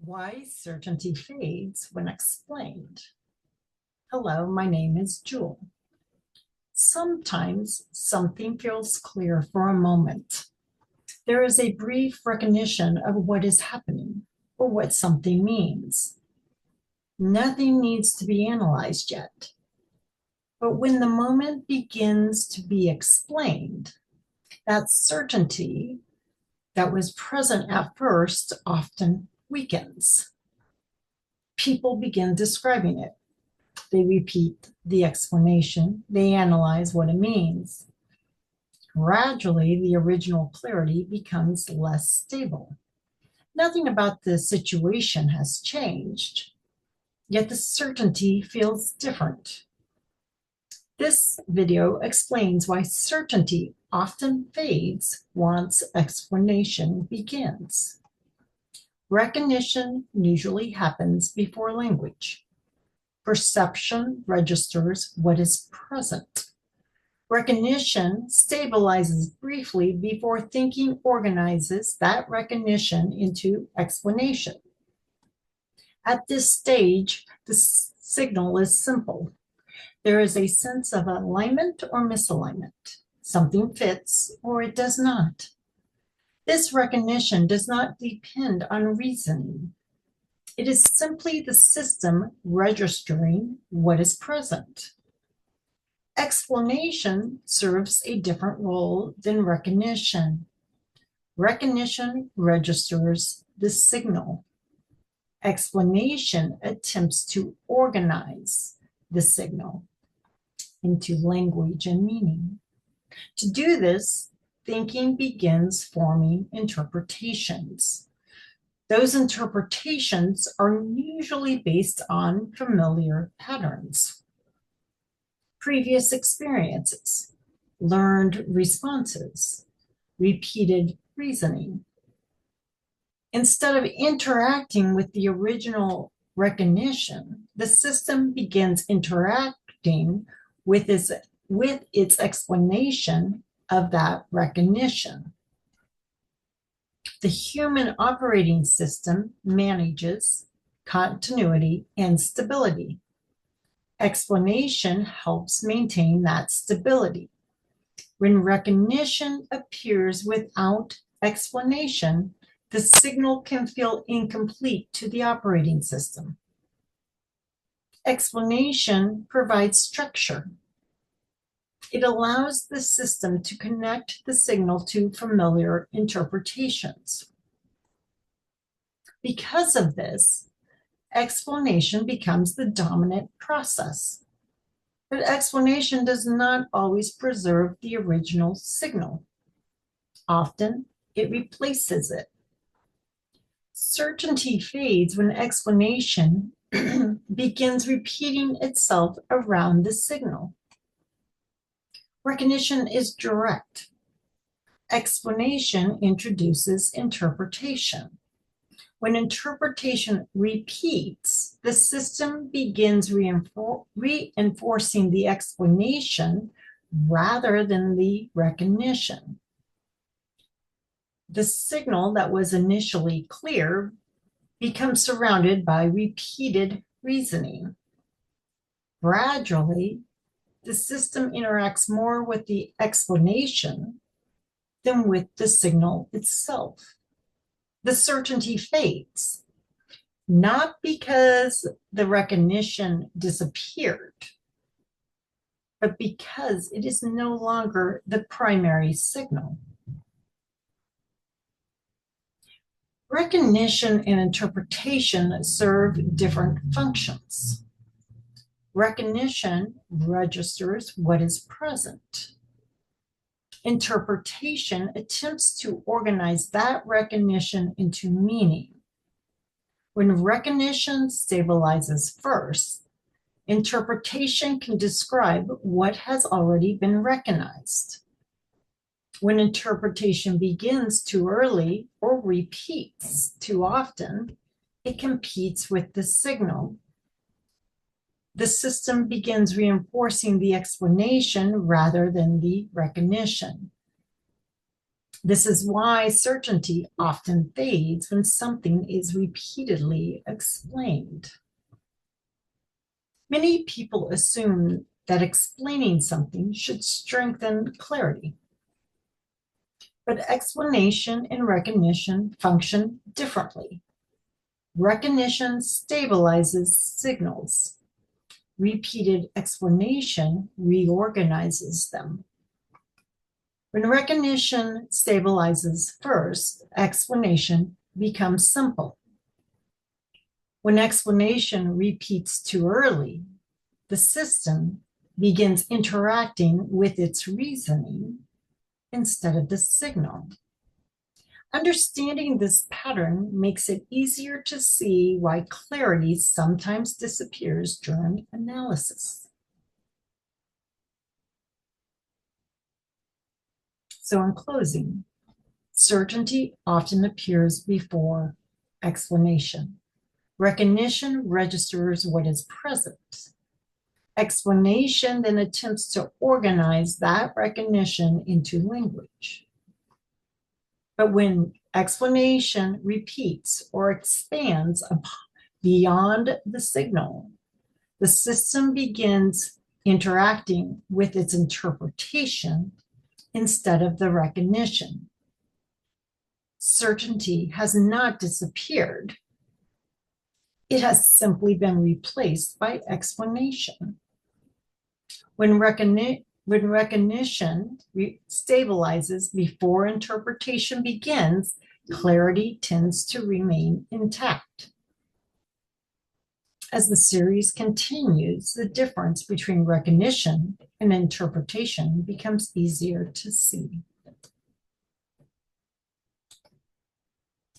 Why certainty fades when explained. Hello, my name is Jewel. Sometimes something feels clear for a moment. There is a brief recognition of what is happening or what something means. Nothing needs to be analyzed yet. But when the moment begins to be explained, that certainty that was present at first often weakens. People begin describing it. They repeat the explanation. They analyze what it means. Gradually, the original clarity becomes less stable. Nothing about the situation has changed, yet the certainty feels different. This video explains why certainty often fades once explanation begins. Recognition usually happens before language. Perception registers what is present. Recognition stabilizes briefly before thinking organizes that recognition into explanation. At this stage, the signal is simple. There is a sense of alignment or misalignment. Something fits or it does not. This recognition does not depend on reasoning. It is simply the system registering what is present. Explanation serves a different role than recognition. Recognition registers the signal. Explanation attempts to organize the signal into language and meaning. To do this, thinking begins forming interpretations. Those interpretations are usually based on familiar patterns, previous experiences, learned responses, repeated reasoning. Instead of interacting with the original recognition, the system begins interacting with its explanation of that recognition. The human operating system manages continuity and stability. Explanation helps maintain that stability. When recognition appears without explanation, the signal can feel incomplete to the operating system. Explanation provides structure. It allows the system to connect the signal to familiar interpretations. Because of this, explanation becomes the dominant process. But explanation does not always preserve the original signal. Often, it replaces it. Certainty fades when explanation begins repeating itself around the signal. Recognition is direct. Explanation introduces interpretation. When interpretation repeats, the system begins reinforcing the explanation rather than the recognition. The signal that was initially clear becomes surrounded by repeated reasoning. Gradually, the system interacts more with the explanation than with the signal itself. The certainty fades, not because the recognition disappeared, but because it is no longer the primary signal. Recognition and interpretation serve different functions. Recognition registers what is present. Interpretation attempts to organize that recognition into meaning. When recognition stabilizes first, interpretation can describe what has already been recognized. When interpretation begins too early or repeats too often, it competes with the signal. The system begins reinforcing the explanation rather than the recognition. This is why certainty often fades when something is repeatedly explained. Many people assume that explaining something should strengthen clarity. But explanation and recognition function differently. Recognition stabilizes signals. Repeated explanation reorganizes them. When recognition stabilizes first, explanation becomes simple. When explanation repeats too early, the system begins interacting with its reasoning instead of the signal. Understanding this pattern makes it easier to see why clarity sometimes disappears during analysis. So, in closing, certainty often appears before explanation. Recognition registers what is present. Explanation then attempts to organize that recognition into language. But when explanation repeats or expands beyond the signal, the system begins interacting with its interpretation instead of the recognition. Certainty has not disappeared. It has simply been replaced by explanation. When recognition stabilizes before interpretation begins, clarity tends to remain intact. As the series continues, the difference between recognition and interpretation becomes easier to see.